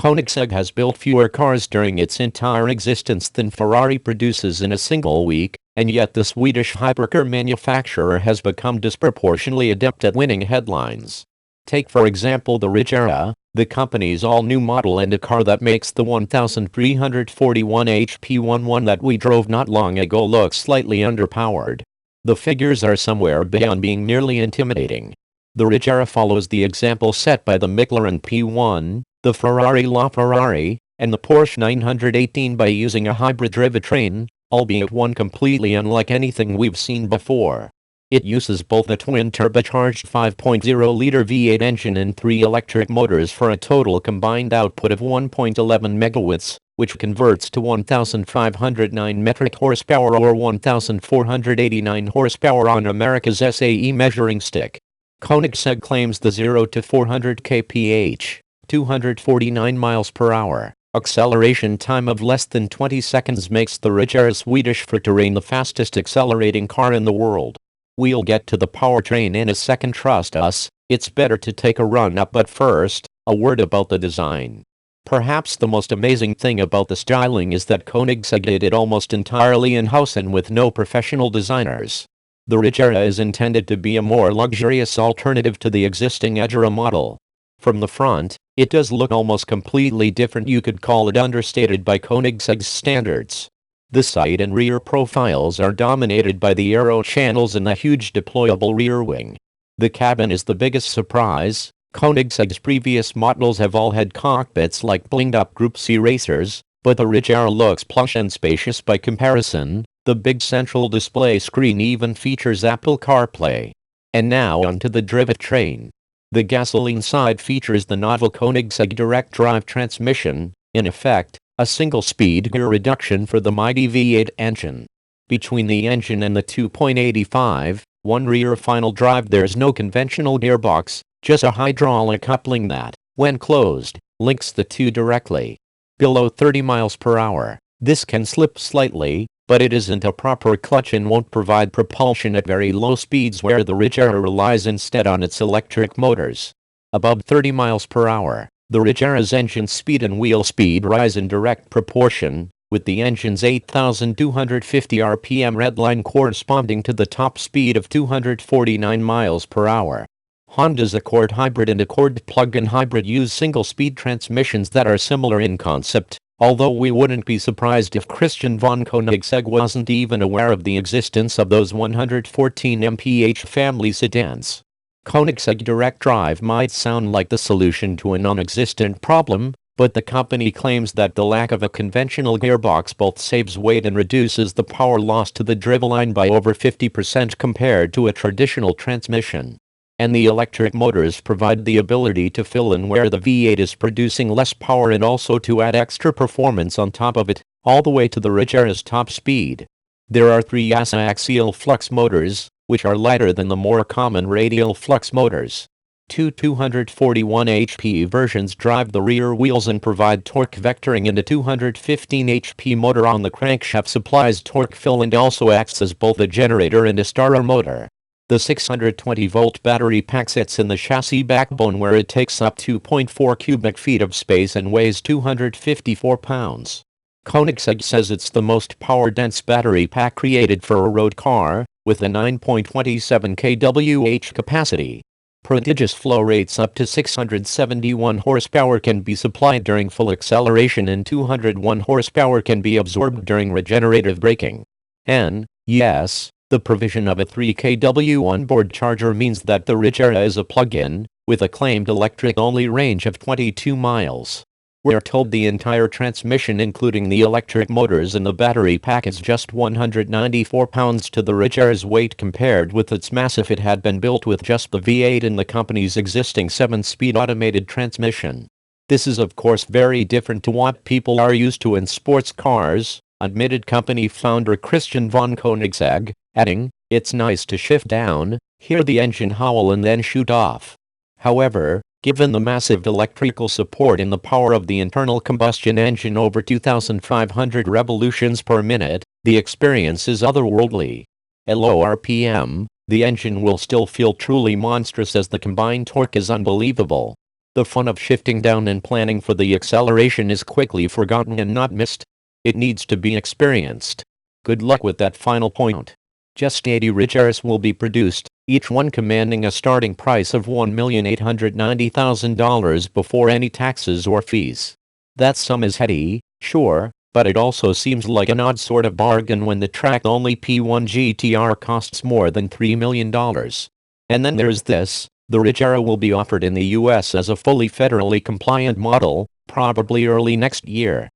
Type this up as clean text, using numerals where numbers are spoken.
Koenigsegg has built fewer cars during its entire existence than Ferrari produces in a single week, and yet the Swedish hypercar manufacturer has become disproportionately adept at winning headlines. Take for example the Regera, the company's all-new model and a car that makes the 1341 HP 11 that we drove not long ago look slightly underpowered. The figures are somewhere beyond being nearly intimidating. The Regera follows the example set by the McLaren P1, the Ferrari LaFerrari, and the Porsche 918 by using a hybrid drivetrain, albeit one completely unlike anything we've seen before. It uses both a twin-turbocharged 5.0-liter V8 engine and 3 electric motors for a total combined output of 1.11 megawatts, which converts to 1,509 metric horsepower or 1,489 horsepower on America's SAE measuring stick. Koenigsegg claims the 0 to 400 kph, 249 miles per hour, acceleration time of less than 20 seconds makes the Regera Swedish for terrain the fastest accelerating car in the world. We'll get to the powertrain in a second, trust us, it's better to take a run up, but first, a word about the design. Perhaps the most amazing thing about the styling is that Koenigsegg did it almost entirely in-house and with no professional designers. The Regera is intended to be a more luxurious alternative to the existing Agera model. From the front, it does look almost completely different. You could call it understated by Koenigsegg's standards. The side and rear profiles are dominated by the aero channels and the huge deployable rear wing. The cabin is the biggest surprise. Koenigsegg's previous models have all had cockpits like blinged-up Group C racers, but the Regera looks plush and spacious by comparison. The big central display screen even features Apple CarPlay. And now onto the drivetrain. The gasoline side features the novel Koenigsegg direct drive transmission, in effect, a single-speed gear reduction for the mighty V8 engine. Between the engine and the 2.85, rear final drive there's no conventional gearbox, just a hydraulic coupling that, when closed, links the two directly. Below 30 miles per hour, this can slip slightly, but it isn't a proper clutch and won't provide propulsion at very low speeds where the Regera relies instead on its electric motors. Above 30 miles per hour, the Regera's engine speed and wheel speed rise in direct proportion, with the engine's 8,250 rpm redline corresponding to the top speed of 249 miles per hour. Honda's Accord Hybrid and Accord Plug-in Hybrid use single-speed transmissions that are similar in concept, although we wouldn't be surprised if Christian von Koenigsegg wasn't even aware of the existence of those 114 mph family sedans. Koenigsegg Direct Drive might sound like the solution to a non-existent problem, but the company claims that the lack of a conventional gearbox both saves weight and reduces the power loss to the driveline by over 50% compared to a traditional transmission. And the electric motors provide the ability to fill in where the V8 is producing less power and also to add extra performance on top of it, all the way to the Regera's top speed. There are 3 ASA axial flux motors, which are lighter than the more common radial flux motors. Two 241 HP versions drive the rear wheels and provide torque vectoring, and a 215 HP motor on the crankshaft supplies torque fill and also acts as both a generator and a starter motor. The 620-volt battery pack sits in the chassis backbone where it takes up 2.4 cubic feet of space and weighs 254 pounds. Koenigsegg says it's the most power-dense battery pack created for a road car, with a 9.27 kWh capacity. Prodigious flow rates up to 671 horsepower can be supplied during full acceleration and 201 horsepower can be absorbed during regenerative braking. And, yes, the provision of a 3 kW onboard charger means that the Regera is a plug-in, with a claimed electric-only range of 22 miles. We're told the entire transmission including the electric motors and the battery pack is just 194 pounds to the Regera's weight compared with its mass if it had been built with just the V8 and the company's existing 7-speed automated transmission. This is of course very different to what people are used to in sports cars, admitted company founder Christian von Koenigsegg, adding, "It's nice to shift down, hear the engine howl and then shoot off." However, given the massive electrical support in the power of the internal combustion engine over 2,500 revolutions per minute, the experience is otherworldly. At low RPM, the engine will still feel truly monstrous as the combined torque is unbelievable. The fun of shifting down and planning for the acceleration is quickly forgotten and not missed. It needs to be experienced. Good luck with that final point. Just 80 Regeras will be produced, each one commanding a starting price of $1,890,000 before any taxes or fees. That sum is heady, sure, but it also seems like an odd sort of bargain when the track-only P1 GTR costs more than $3 million. And then there's this: the Regera will be offered in the US as a fully federally compliant model, probably early next year.